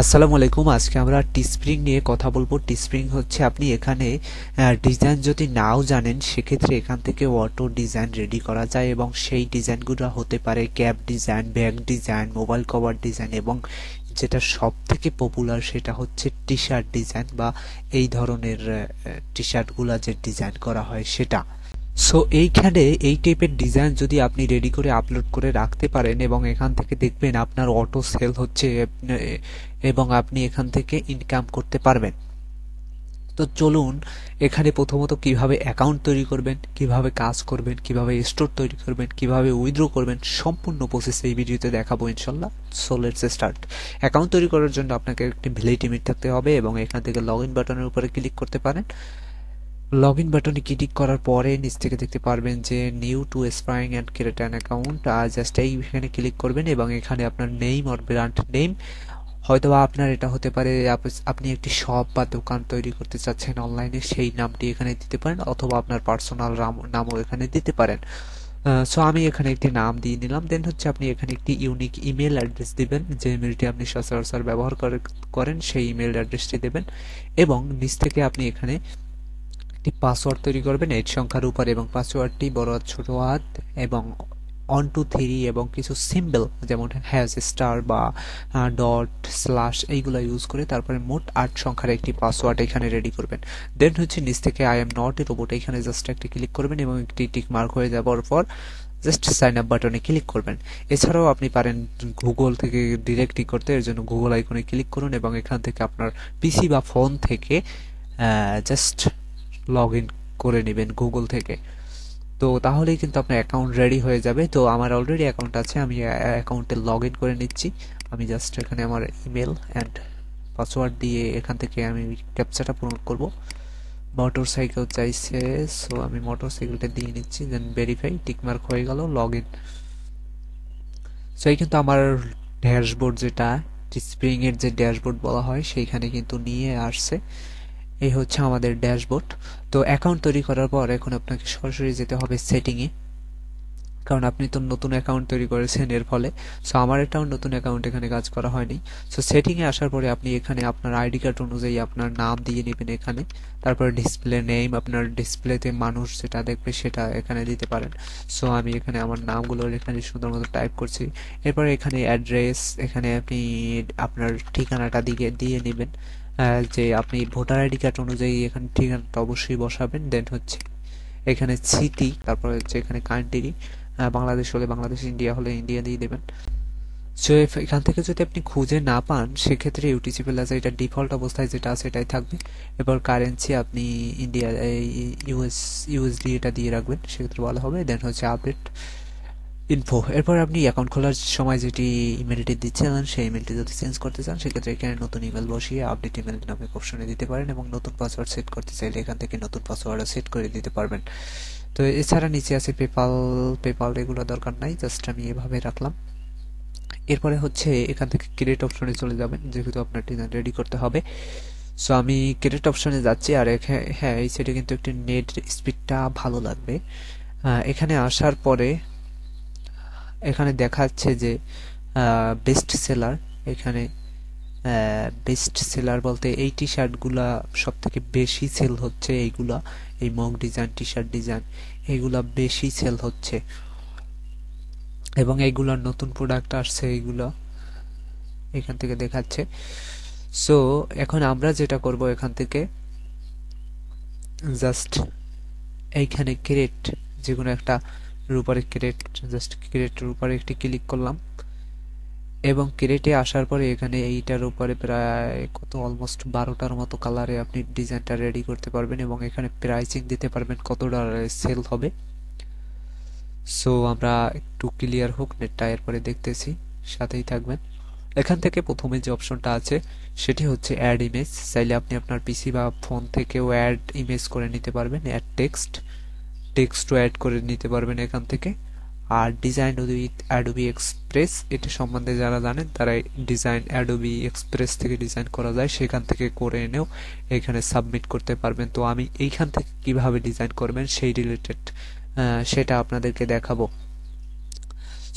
আসসালামু আলাইকুম। আজকে আমরা টিস্প্রিং নিয়ে কথা বলবো। টিস্প্রিং হচ্ছে আপনি এখানে ডিজাইন যদি নাও জানেন সেক্ষেত্রে এখান থেকে অটো ডিজাইন রেডি করা যায় এবং সেই ডিজাইনগুলো হতে পারে cap design, bag design, mobile cover design এবং যেটা সব থেকে পপুলার সেটা হচ্ছে টি শার্ট ডিজাইন বা এই ধরনের টি শার্টগুলা যে ডিজাইন করা হয় সেটা। সো এইখানে এই টাইপের ডিজাইন যদি আপনি রেডি করে আপলোড করে রাখতে পারেন এবং এখান থেকে দেখবেন আপনার অটো সেল হচ্ছে এবং আপনি এখান থেকে ইনকাম করতে পারবেন। তো চলুন এখানে প্রথমত কিভাবে অ্যাকাউন্ট তৈরি করবেন, কিভাবে কাজ করবেন, কিভাবে স্টোর তৈরি করবেন, কিভাবে উইথড্র করবেন, সম্পূর্ণ প্রসেস এই ভিডিওতে দেখাবো ইনশাল্লাহ। So let's start. অ্যাকাউন্ট তৈরি করার জন্য আপনাকে একটি ভ্যালিডিটি থাকতে হবে এবং এখান থেকে লগ ইন বাটনের উপরে ক্লিক করতে পারেন। লগ ইন বাটনে ক্লিক করার পরে নিচ থেকে দেখতে পারবেন যে new to aspiring and create an account. Just এইখানে ক্লিক করবেন এবং এখানে আপনার নেম অর ব্র্যান্ড নেম, হয়তোবা আপনার এটা হতে পারে আপনি একটি শপ বা দোকান তৈরি করতে চাচ্ছেন অনলাইনে, সেই নামটি এখানে দিতে পারেন অথবা আপনার পার্সোনাল নামও এখানে দিতে পারেন। সো আমি এখানে একটি নাম দিয়ে নিলাম। দেন হচ্ছে আপনি এখানে একটি ইউনিক ইমেল অ্যাড্রেস দিবেন, যে ইমেলটি আপনি সচরাচর ব্যবহার করেন সেই ইমেল অ্যাড্রেসটি দেবেন এবং নিচ থেকে আপনি এখানে একটি পাসওয়ার্ড তৈরি করবেন 8 সংখ্যার উপর এবং পাসওয়ার্ডটি বড় হাত ছোট হাত এবং 1 2 3 এবং কিছু সিম্বল যেমন হ্যাশ, স্টার বা ডট, স্ল্যাশ এইগুলো ইউজ করে তারপরে মোট 8 সংখ্যার একটি পাসওয়ার্ড এখানে রেডি করবেন। দেন হচ্ছে নিচ থেকে I am not a robot এখানে জাস্ট একটি ক্লিক করবেন এবং একটি টিক মার্ক হয়ে যাওয়ার পর জাস্ট সাইন আপ বাটনে ক্লিক করবেন। এছাড়াও আপনি পারেন গুগল থেকে ডিরেক্টলি করতে, এর জন্য গুগল আইকনে ক্লিক করুন এবং এখান থেকে আপনার পিসি বা ফোন থেকে জাস্ট লগ ইন করে নেবেন গুগল থেকে। তো তাহলেই কিন্তু আপনার অ্যাকাউন্ট রেডি হয়ে যাবে। তো আমার অলরেডি অ্যাকাউন্ট আছে, আমি অ্যাকাউন্টে লগ ইন করে নিচ্ছি। আমি জাস্ট এখানে আমার ইমেল অ্যান্ড পাসওয়ার্ড দিয়ে এখান থেকে আমি ক্যাপচাটা পূরণ করব। মোটরসাইকেল চাইছে, সো আমি মোটরসাইকেলটা দিয়ে নিচ্ছি। দেন ভেরিফাই, টিকমার্ক হয়ে গেল, লগ ইন। সো এই কিন্তু আমার ড্যাশবোর্ড, যেটা স্প্রিং এর যে ড্যাশবোর্ড বলা হয় সেইখানে কিন্তু নিয়ে আসছে। এই হচ্ছে আমাদের ড্যাশবোর্ড। তো অ্যাকাউন্ট তৈরি করার পর এখন আপনাকে সরাসরি যেতে হবে সেটিংয়ে, কারণ আপনি তো নতুন অ্যাকাউন্ট তৈরি করেছেন এর ফলে। সো আমার একটা নতুন অ্যাকাউন্ট এখানে কাজ করা হয়নি। সো সেটিংয়ে আসার পরে আপনি এখানে আপনার আইডি কার্ড অনুযায়ী আপনার নাম দিয়ে নেবেন এখানে। তারপরে ডিসপ্লে নেম, আপনার ডিসপ্লেতে মানুষ যেটা দেখবে সেটা এখানে দিতে পারেন। সো আমি এখানে আমার নামগুলো এখানে সুন্দর মতো টাইপ করছি। এরপরে এখানে অ্যাড্রেস, এখানে আপনি আপনার ঠিকানাটা দিয়ে নেবেন, যে আপনি ভোটার আইডি কার্ড অনুযায়ী এখানে ঠিকানাটা অবশ্যই বসাবেন। দেন হচ্ছে এখানে সিটি, তারপর হচ্ছে এখানে কান্ট্রি, বাংলাদেশ হলে বাংলাদেশ, ইন্ডিয়া হলে ইন্ডিয়া দিয়ে দেবেন। সো এখান থেকে যদি আপনি খুঁজে না পান সেক্ষেত্রে ইউটিসি প্লাস এটা ডিফল্ট অবস্থায় যেটা আছে এটাই থাকবে। এবার কারেন্সি আপনি ইন্ডিয়া ইউএসডি এটা দিয়ে রাখবেন, সেক্ষেত্রে ভালো হবে। দেন হচ্ছে আপডেট ইনফো। এরপর আপনি অ্যাকাউন্ট খোলার সময় যেটি ইমেলটি দিচ্ছেন সেই ইমেলটি যদি চেঞ্জ করতে চান সেক্ষেত্রে এখানে নতুন ইমেল বসিয়ে আপডেট ইমেল নামে অপশনে দিতে পারেন এবং নতুন পাসওয়ার্ড সেট করতে চাইলে এখান থেকে নতুন পাসওয়ার্ডও সেট করে দিতে পারবেন। তো এছাড়া নিচে আছে পেপাল এগুলো দরকার নাই, জাস্ট আমি এভাবে রাখলাম। এরপরে হচ্ছে এখান থেকে ক্রিয়েট অপশনে চলে যাবেন, যেহেতু আপনার ডিজাইন রেডি করতে হবে। সো আমি ক্রিয়েট অপশনে যাচ্ছি। আর হ্যাঁ, এই সাইডে কিন্তু একটু নেট স্পিডটা ভালো লাগবে। এখানে আসার পরে এখানে দেখাচ্ছে যে বেস্ট সেলার। এখানে বেস্ট সেলার বলতে এই টি শার্টগুলা সব থেকে বেশি সেল হচ্ছে, এইগুলা এই mug design, T shirt design এইগুলা বেশি সেল হচ্ছে এবং এইগুলার নতুন প্রোডাক্ট আসছে, এইগুলা এখান থেকে দেখাচ্ছে। সো এখন আমরা যেটা করব এখান থেকে জাস্ট এইখানে ক্রিয়েট, যে কোনো একটা উপরে ক্রিয়েট, জাস্ট ক্রিয়েটের উপরে একটি ক্লিক করলাম এবং ক্রিয়েটে আসার পরে এখানে এইটার উপরে প্রায় কত অলমোস্ট 12টার মতো কালারে আপনি ডিজাইনটা রেডি করতে পারবেন এবং এখানে প্রাইসিং দিতে পারবেন কত ডলারে সেল হবে। সো আমরা একটু ক্লিয়ার হোক নেটটা, এরপরে দেখতেছি, সাথেই থাকবেন। এখান থেকে প্রথমে যে অপশনটা আছে সেটি হচ্ছে অ্যাড ইমেজ। চাইলে আপনি আপনার পিসি বা ফোন থেকেও অ্যাড ইমেজ করে নিতে পারবেন। অ্যাড টেক্সটও অ্যাড করে নিতে পারবেন এখান থেকে। আর ডিজাইন উইথ অ্যাডোবি এক্সপ্রেস, এটা সম্বন্ধে যারা জানেন তারা ডিজাইন অ্যাডোবি এক্সপ্রেস থেকে ডিজাইন করা যায়, সেখান থেকে করে এনেও এখানে সাবমিট করতে পারবেন। তো আমি এইখান থেকে কিভাবে ডিজাইন করবেন সেই রিলেটেড সেটা আপনাদেরকে দেখাবো।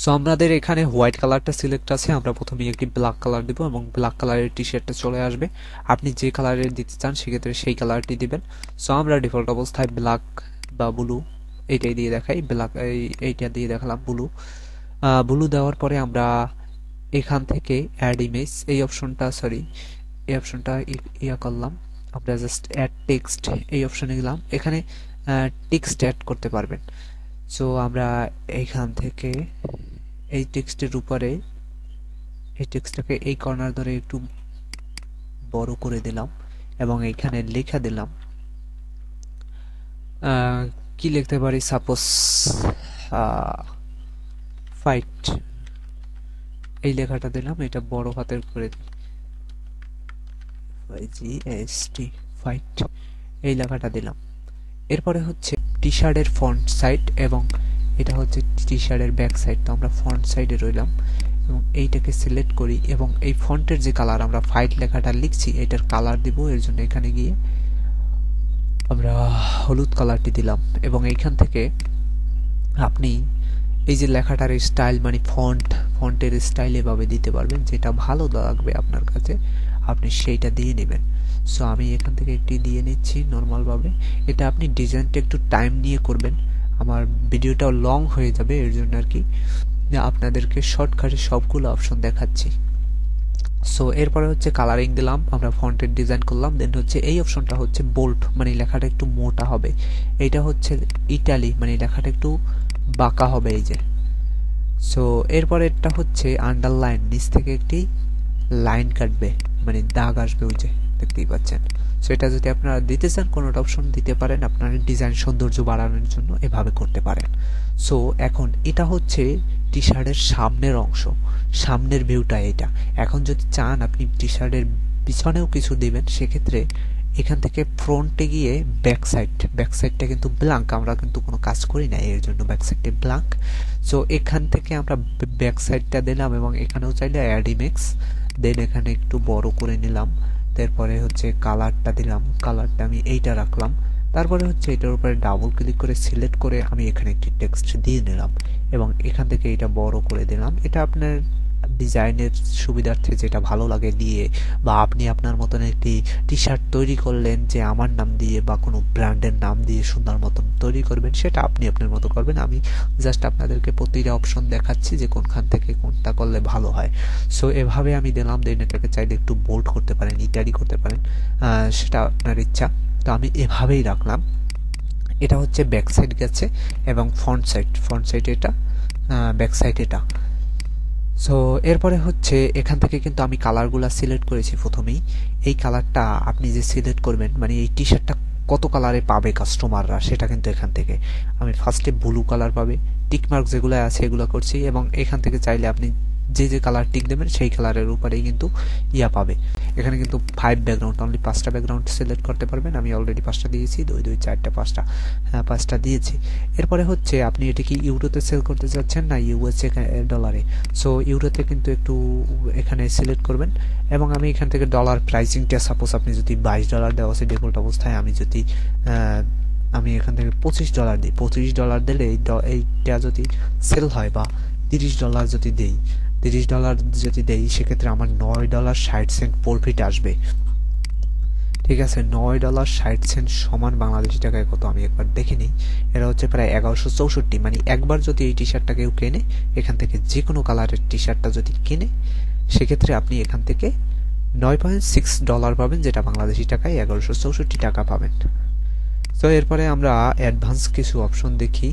সো আমাদের এখানে হোয়াইট কালারটা সিলেক্ট আছে, আমরা প্রথমে একটি ব্ল্যাক কালার দিব এবং ব্ল্যাক কালারের টি শার্টটা চলে আসবে। আপনি যে কালারের দিতে চান সেক্ষেত্রে সেই কালারটি দিবেন। সো আমরা ডিফল্ট অবস্থায় ব্ল্যাক বা ব্লু এইটাই দিয়ে দেখাই, ব্ল্যাক এইটা দিয়ে দেখালাম ব্লু। ব্লু দেওয়ার পরে আমরা এখান থেকে অ্যাড ইমেজ এই অপশনটা এই অপশনটা ইয়া করলাম, আমরা জাস্ট অ্যাড টেক্সট এই অপশনে গেলাম, এখানে টেক্সট অ্যাড করতে পারবেন। সো আমরা এইখান থেকে এই টেক্সটের উপরে এই টেক্সটটাকে এই কর্নার ধরে একটু বড় করে দিলাম এবং এইখানে লেখা দিলাম, কি লিখতে পারি, সাপোজ ফাইট, এই লেখাটা দিলাম, এটা বড় হাতের করে দিই, ফাইট এই লেখাটা দিলাম। এরপরে হচ্ছে টি শার্টের ফ্রন্ট সাইড এবং এটা হচ্ছে টি শার্টের ব্যাক সাইড, তো আমরা ফ্রন্ট সাইডে রইলাম এবং এইটাকে সিলেক্ট করি এবং এই ফন্টের যে কালার আমরা ফাইট লেখাটা লিখছি এটার কালার দিব, এর জন্য এখানে গিয়ে আমরা হলুদ কালারটি দিলাম এবং এইখান থেকে আপনি এই যে লেখাটার স্টাইল মানে ফন্টের স্টাইল এভাবে দিতে পারবেন, যেটা ভালো লাগবে আপনার কাছে আপনি সেইটা দিয়ে নেবেন। সো আমি এখান থেকে একটি দিয়ে নিচ্ছি নর্মালভাবে। এটা আপনি ডিজাইনটা একটু টাইম নিয়ে করবেন, আমার ভিডিওটাও লং হয়ে যাবে, এর জন্য আর কি আপনাদেরকে শর্টকাটে সবগুলো অপশন দেখাচ্ছি। সো এরপরে হচ্ছে কালারিং দিলাম, আমরা ফন্টের ডিজাইন করলাম, দেন হচ্ছে এই অপশনটা হচ্ছে বোল্ড মানে লেখাটা একটু মোটা হবে, এইটা হচ্ছে ইটালি মানে লেখাটা একটু বাঁকা হবে এই যে। সো এরপরে এটা হচ্ছে আন্ডারলাইন, নিচ থেকে একটি লাইন কাটবে মানে দাগ আসবে, ওই যে দেখতেই পাচ্ছেন। সো এটা যদি আপনারা দিতে চান কোনোটা অপশন দিতে পারেন, আপনার ডিজাইন সৌন্দর্য বাড়ানোর জন্য এভাবে করতে পারেন। সো এখন এটা হচ্ছে টি শার্টের সামনের অংশ, সামনের ভিউটা এটা। এখন যদি চান আপনি টি শার্টের পিছনেও কিছু দিবেন, সেক্ষেত্রে এখান থেকে ফ্রন্টে গিয়ে ব্যাক সাইডটা কিন্তু ব্ল্যাঙ্ক, আমরা কিন্তু কোনো কাজ করি না এর জন্য ব্যাক সাইডটা ব্ল্যাঙ্ক। সো এখান থেকে আমরা ব্যাক সাইডটা দিলাম এবং এখানেও চাইলে অ্যাড ইমেজ, দেন এখানে একটু বড় করে নিলাম, তারপরে হচ্ছে কালারটা দিলাম, কালারটা আমি এইটা রাখলাম, তারপরে হচ্ছে এটার উপরে ডাবল ক্লিক করে সিলেক্ট করে আমি এখানে একটি টেক্সট দিয়ে নিলাম এবং এখান থেকে এটা বড় করে দিলাম। এটা আপনার ডিজাইনের সুবিধার্থে যেটা ভালো লাগে দিয়ে, বা আপনি আপনার মতন একটি টি শার্ট তৈরি করলেন যে আমার নাম দিয়ে বা কোনো ব্র্যান্ডের নাম দিয়ে সুন্দর মতন তৈরি করবেন, সেটা আপনি আপনার মতো করবেন। আমি জাস্ট আপনাদেরকে প্রতিটা অপশন দেখাচ্ছি যে কোনখান থেকে কোনটা করলে ভালো হয়। সো এভাবে আমি দিলাম, দেন এটাকে চাইলে একটু বোল্ড করতে পারেন, ইত্যাদি করতে পারেন, সেটা আপনার ইচ্ছা। তো আমি এভাবেই রাখলাম। এটা হচ্ছে ব্যাক সাইড গেছে এবং ফ্রন্ট সাইড এটা, ব্যাক সাইড এটা। সো এরপরে হচ্ছে এখান থেকে কিন্তু আমি কালারগুলো সিলেক্ট করেছি প্রথমেই। এই কালারটা আপনি যে সিলেক্ট করবেন মানে এই টি শার্টটা কত কালারে পাবে কাস্টমাররা, সেটা কিন্তু এখান থেকে আমি ফার্স্টে ব্লু কালার পাবে, টিকমার্ক যেগুলো আছে এগুলো করছি এবং এখান থেকে চাইলে আপনি যে কালার টিক দেবেন সেই কালারের উপরেই কিন্তু ইয়া পাবে। এখানে কিন্তু 5 ব্যাকগ্রাউন্ড, অনলি 5টা ব্যাকগ্রাউন্ড সিলেক্ট করতে পারবেন। আমি অলরেডি 5টা দিয়েছি, 2 2 4টা 5টা, হ্যাঁ 5টা দিয়েছি। এরপরে হচ্ছে আপনি এটা কি ইউরোতে সেল করতে চাচ্ছেন না ইউএসএ ডলারে। সো ইউরোতে কিন্তু একটু এখানে সিলেক্ট করবেন এবং আমি এখান থেকে ডলার প্রাইসিংটা, সাপোজ আপনি যদি $22 দেওয়া আছে ডিফল্ট অবস্থায়, আমি এখান থেকে $25 দিই, $25 দিলে এইটা যদি সেল হয় বা $30 যদি দেই, $30 যদি দেই সেক্ষেত্রে আমার $9.60 প্রফিট আসবে। ঠিক আছে, $9.60 সমান বাংলাদেশি টাকায় কত আমি একবার দেখে নিই। এটা হচ্ছে প্রায় 1164, মানে একবার যদি এই টি শার্টটা কেউ কেনে, এখান থেকে যে কোনো কালারের টি শার্টটা যদি কেনে সেক্ষেত্রে আপনি এখান থেকে $9.6 পাবেন, যেটা বাংলাদেশি টাকায় 1164 টাকা পাবেন। তো এরপরে আমরা অ্যাডভান্স কিছু অপশন দেখি।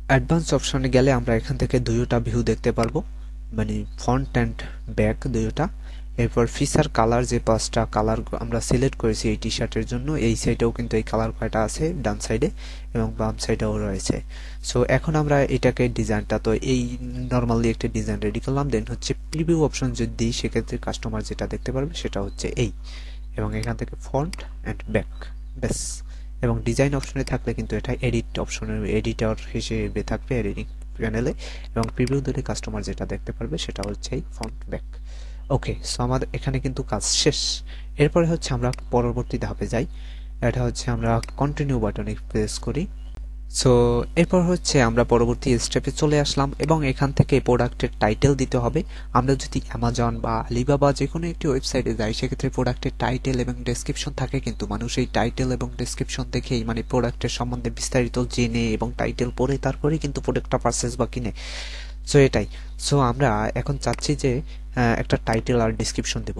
অ্যাডভান্স অপশনে গেলে আমরা এখান থেকে দুইটা ভিউ দেখতে পারবো, মানে ফ্রন্ট অ্যান্ড ব্যাক দুইটা। এরপর ফিচার কালার, যে 5টা কালার আমরা সিলেক্ট করেছি এই টি শার্টের জন্য, এই সাইডেও কিন্তু এই কালার কয়টা আছে ডান সাইডে এবং বাম সাইডেও রয়েছে। সো এখন আমরা এটাকে ডিজাইনটা, তো এই নর্মালি একটা ডিজাইন রেডি করলাম, দেন হচ্ছে প্রিভিউ অপশন যদি দিই সেক্ষেত্রে কাস্টমার যেটা দেখতে পারবে সেটা হচ্ছে এই, এবং এখান থেকে ফ্রন্ট অ্যান্ড ব্যাক ব্যাস। এবং ডিজাইন অপশনে থাকলে কিন্তু এটা এডিট অপশনের এডিটর হিসেবে থাকবে এডিটিং প্যানেলে, এবং প্রিভিউ দিলে কাস্টমার যেটা দেখতে পারবে সেটা হচ্ছে এই ফ্রন্ট ব্যাক। ওকে, সো আমাদের এখানে কিন্তু কাজ শেষ। এরপরে হচ্ছে আমরা পরবর্তী ধাপে যাই, এটা হচ্ছে আমরা কন্টিনিউ বাটনে প্রেস করি সো এরপর হচ্ছে আমরা পরবর্তী স্টেপে চলে আসলাম এবং এখান থেকে প্রোডাক্টের টাইটেল দিতে হবে। আমরা যদি অ্যামাজন বা আলিবাবা যে কোনো একটি ওয়েবসাইটে যাই সেক্ষেত্রে প্রোডাক্টের টাইটেল এবং ডেসক্রিপশন থাকে, কিন্তু মানুষ এই টাইটেল এবং ডেসক্রিপশন দেখেই মানে প্রোডাক্টের সম্বন্ধে বিস্তারিত জেনে এবং টাইটেল পড়ে তারপরে কিন্তু প্রোডাক্টটা পারচেস বা কিনে। সো এটাই। সো আমরা এখন চাচ্ছি যে একটা টাইটেল আর ডেসক্রিপশন দেব।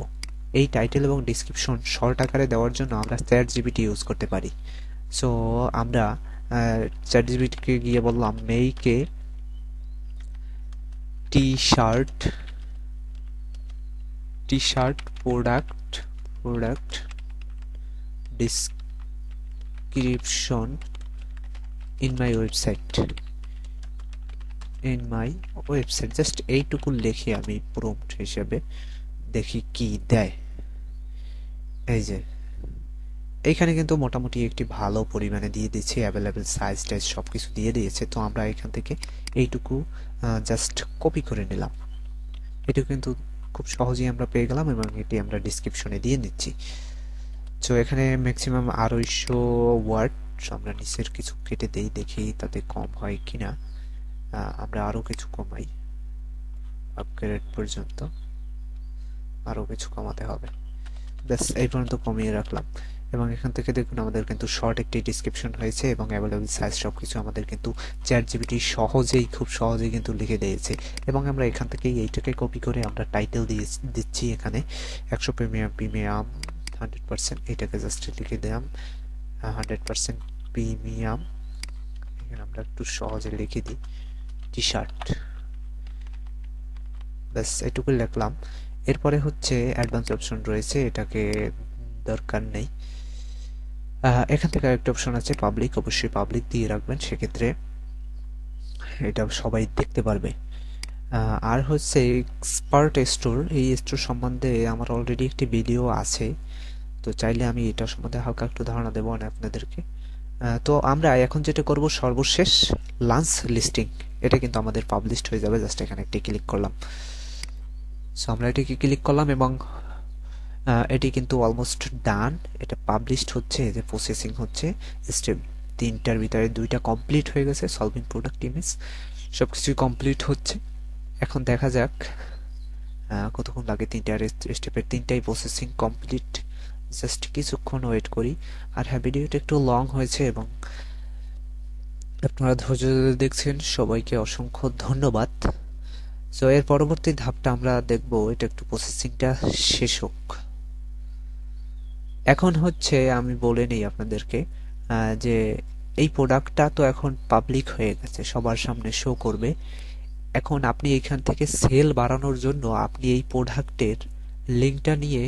এই টাইটেল এবং ডেসক্রিপশন শর্ট আকারে দেওয়ার জন্য আমরা চ্যাট জিপিটি ইউজ করতে পারি। সো আমরা চ্যাট জিপিটিকে গিয়ে বললাম make T shirt product description in my website just এইটুকু লিখে আমি প্রম্পট হিসেবে দেখি কি দেয়। এই যে এইখানে কিন্তু মোটামুটি একটি ভালো পরিমাণে দিয়ে দিচ্ছে, অ্যাভেলেবেল সাইজ টাইজ সব কিছু দিয়ে দিয়েছে। তো আমরা এখান থেকে এইটুকু জাস্ট কপি করে নিলাম। এটুকু কিন্তু খুব সহজেই আমরা পেয়ে গেলাম এবং এটি আমরা ডিসক্রিপশনে দিয়ে নিচ্ছি। তো এখানে ম্যাক্সিমাম 250 ওয়ার্ড, আমরা নিচের কিছু কেটে দেই, দেখি তাতে কম হয় কিনা। আমরা আরও কিছু কমাই, আপগ্রেড পর্যন্ত আরও কিছু কমাতে হবে। ব্যাস এই পর্যন্ত কমিয়ে রাখলাম এবং এখান থেকে দেখুন আমাদের কিন্তু শর্ট একটি ডিসক্রিপশন হয়েছে এবং অ্যাভেলেবল সাইজ সবকিছু আমাদের কিন্তু চ্যাট জিপিটি খুব সহজেই কিন্তু লিখে দিয়েছে। এবং আমরা এখান থেকে এইটাকে কপি করে আমরা টাইটেল দিচ্ছি এখানে 100 প্রিমিয়াম 100%, এটাকে জাস্ট লিখে দিলাম 100% প্রিমিয়াম। এখানে আমরা একটু সহজে লিখে দিই টি শার্ট, ব্যাস এটুকু লিখলাম। এরপরে হচ্ছে অ্যাডভান্স অপশন রয়েছে, এটাকে দরকার নেই। এখান থেকে আরেকটা অপশন আছে পাবলিক, অবশ্যই পাবলিক দিয়ে রাখবেন, সেক্ষেত্রে এটা সবাই দেখতে পারবে। আর হচ্ছে এক্সপার্ট স্টোর, এই স্টোর সম্বন্ধে আমার অলরেডি একটি ভিডিও আছে, তো চাইলে আমি এটা সম্বন্ধে হালকা একটু ধারণা দেবো না আপনাদেরকে। তো আমরা এখন যেটা করব সর্বশেষ লাঞ্চ লিস্টিং, এটা কিন্তু আমাদের পাবলিশড হয়ে যাবে। জাস্ট এখানে একটি ক্লিক করলাম। সো আমরা এটিকে ক্লিক করলাম এবং এটি কিন্তু অলমোস্ট ডান, এটা পাবলিশড হচ্ছে, যে প্রসেসিং হচ্ছে। স্টেপ 3টার ভিতরে 2টা কমপ্লিট হয়ে গেছে, সলভিং প্রোডাক্ট ইমেজ সব কিছুই কমপ্লিট হচ্ছে। এখন দেখা যাক কতক্ষণ লাগে। 3টা স্টেপের 3টাই প্রসেসিং কমপ্লিট, জাস্ট কিছুক্ষণ ওয়েট করি। আর হ্যাঁ, ভিডিওটা একটু লং হয়েছে এবং আপনারা ধৈর্য ধরে দেখছেন, সবাইকে অসংখ্য ধন্যবাদ। সো এর পরবর্তী ধাপটা আমরা দেখব, এটা একটু প্রসেসিংটা শেষ হোক। এখন হচ্ছে আমি বলে নেই আপনাদেরকে যে এই প্রোডাক্টটা তো এখন পাবলিক হয়ে গেছে, সবার সামনে শো করবে। এখন আপনি এখান থেকে সেল বাড়ানোর জন্য আপনি এই প্রোডাক্টের লিঙ্কটা নিয়ে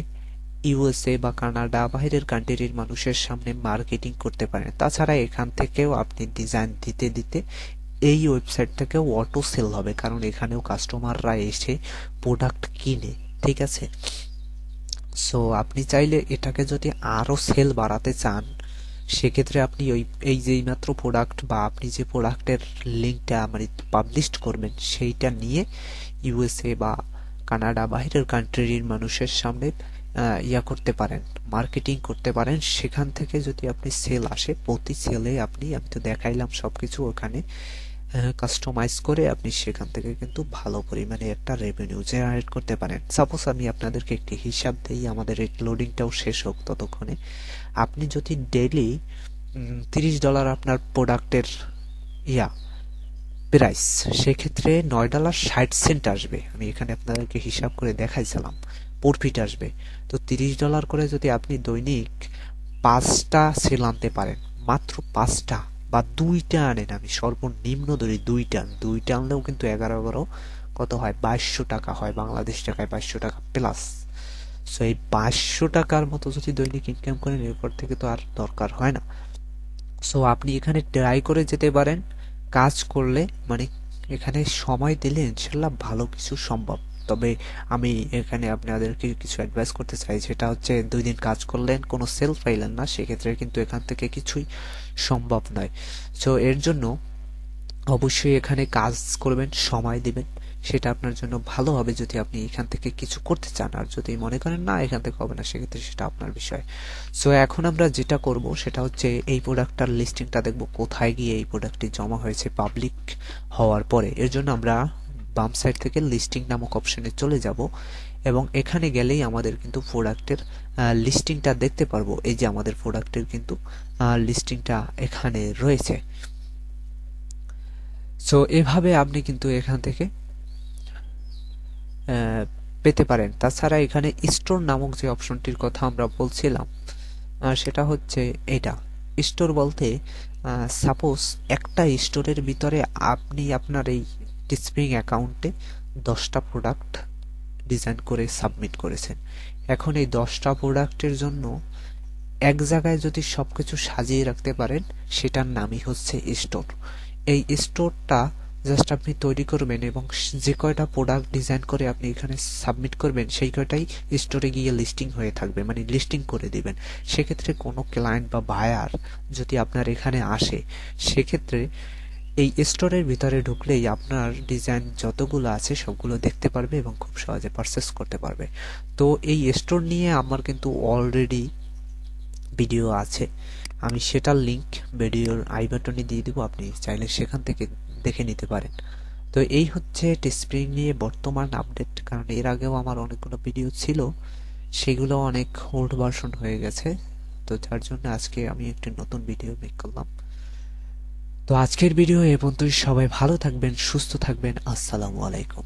ইউএসএ বা কানাডা, বাইরের কান্ট্রির মানুষের সামনে মার্কেটিং করতে পারেন। তাছাড়া এখান থেকেও আপনি ডিজাইন দিতে দিতে এই ওয়েবসাইট থেকেও অটো সেল হবে, কারণ এখানেও কাস্টমাররা এসে প্রোডাক্ট কিনে, ঠিক আছে। সো আপনি চাইলে এটাকে যদি আরো সেল বাড়াতে চান, সেক্ষেত্রে আপনি এই যে মাত্র প্রোডাক্ট বা আপনি যে প্রোডাক্টের লিঙ্কটা মানে পাবলিশড করবেন সেইটা নিয়ে ইউএসএ বা কানাডা, বাইরের কান্ট্রির মানুষের সামনে করতে পারেন, মার্কেটিং করতে পারেন। সেখান থেকে যদি আপনি সেল আসে, প্রতি সেলে আপনি, আমি তো দেখাইলাম সবকিছু, ওখানে কাস্টমাইজ করে আপনি সেখান থেকে কিন্তু ভালো পরিমাণে একটা রেভিনিউ জেনারেট করতে পারেন। সাপোজ আমি আপনাদেরকে একটি হিসাব দেই, আমাদের এই লোডিংটাও শেষ হোক ততক্ষণে। আপনি যদি ডেইলি $30 আপনার প্রোডাক্টের প্রাইস, সেক্ষেত্রে $9.60 আসবে। আমি এখানে আপনাদেরকে হিসাব করে দেখাইছিলাম, প্রফিট আসবে। তো $30 করে যদি আপনি দৈনিক 5টা সেল আনতে পারেন, মাত্র 5টা বা 2টা আনেন, আমি সর্বনিম্ন ধরি 2টা আনলেও কিন্তু 11 কত হয়, 2200 টাকা হয়, বাংলাদেশ টাকায় 2200 টাকা প্লাস। সো এই 2200 টাকার মতো যদি দৈনিক ইনকাম করেন, এরপর থেকে তো আর দরকার হয় না। সো আপনি এখানে ট্রাই করে যেতে পারেন, কাজ করলে মানে এখানে সময় দিলে ইনশাল্লাহ ভালো কিছু সম্ভব। তবে আমি এখানে আপনাদেরকে কিছু অ্যাডভাইস করতে চাই, সেটা হচ্ছে 2 দিন কাজ করলেন, কোনো সেল পাইলেন না, সেক্ষেত্রে কিন্তু এখান থেকে কিছুই সম্ভব নয়। সো এর জন্য অবশ্যই এখানে কাজ করবেন, সময় দিবেন, সেটা আপনার জন্য ভালো হবে যদি আপনি এখান থেকে কিছু করতে চান। আর যদি মনে করেন না এখান থেকে হবে না, সেক্ষেত্রে সেটা আপনার বিষয়। সো এখন আমরা যেটা করব সেটা হচ্ছে এই প্রোডাক্টটার লিস্টিংটা দেখব কোথায় গিয়ে এই প্রোডাক্টটি জমা হয়েছে পাবলিক হওয়ার পরে। এর জন্য আমরা বাম সাইড থেকে লিস্টিং নামক অপশনে চলে যাব এবং এখানে গেলেই আমাদের কিন্তু প্রোডাক্টের লিস্টিংটা দেখতে পারবো। এই যে আমাদের প্রোডাক্টের কিন্তু লিস্টিংটা এখানে রয়েছে। সো এভাবে আপনি কিন্তু এখান থেকে পেতে পারেন। তাছাড়া এখানে স্টোর নামক যে অপশনটির কথা আমরা বলছিলাম সেটা হচ্ছে এটা। স্টোর বলতে সাপোজ একটা স্টোরের ভিতরে আপনি আপনার এই টিস্প্রিং অ্যাকাউন্টে 10টা প্রোডাক্ট ডিজাইন করে সাবমিট করেছেন। এখন এই 10টা প্রোডাক্টের জন্য এক জায়গায় যদি সবকিছু সাজিয়ে রাখতে পারেন সেটার নামই হচ্ছে স্টোর। এই স্টোরটা জাস্ট আপনি তৈরি করবেন এবং যে কয়টা প্রোডাক্ট ডিজাইন করে আপনি এখানে সাবমিট করবেন সেই কয়টাই স্টোরে গিয়ে লিস্টিং হয়ে থাকবে, মানে লিস্টিং করে দিবেন। সেক্ষেত্রে কোনো ক্লায়েন্ট বা বায়ার যদি আপনার এখানে আসে, সেক্ষেত্রে এই স্টোরের ভিতরে ঢুকলেই আপনার ডিজাইন যতগুলো আছে সবগুলো দেখতে পারবে এবং খুব সহজে পারচেস করতে পারবে। তো এই স্টোর নিয়ে আমার কিন্তু অলরেডি ভিডিও আছে, আমি সেটার লিংক ভিডিওর আই বাটনে দিয়ে দিব, আপনি চাইলে সেখান থেকে দেখে নিতে পারেন। তো এই হচ্ছে টিস্প্রিং নিয়ে বর্তমান আপডেট, কারণ এর আগেও আমার অনেকগুলো ভিডিও ছিল, সেগুলো অনেক ওল্ড ভার্সন হয়ে গেছে। তো যার জন্য আজকে আমি একটি নতুন ভিডিও মেক করলাম। তো আজকের ভিডিও এ পর্যন্তই। সবাই ভালো থাকবেন, সুস্থ থাকবেন। আসসালামু আলাইকুম।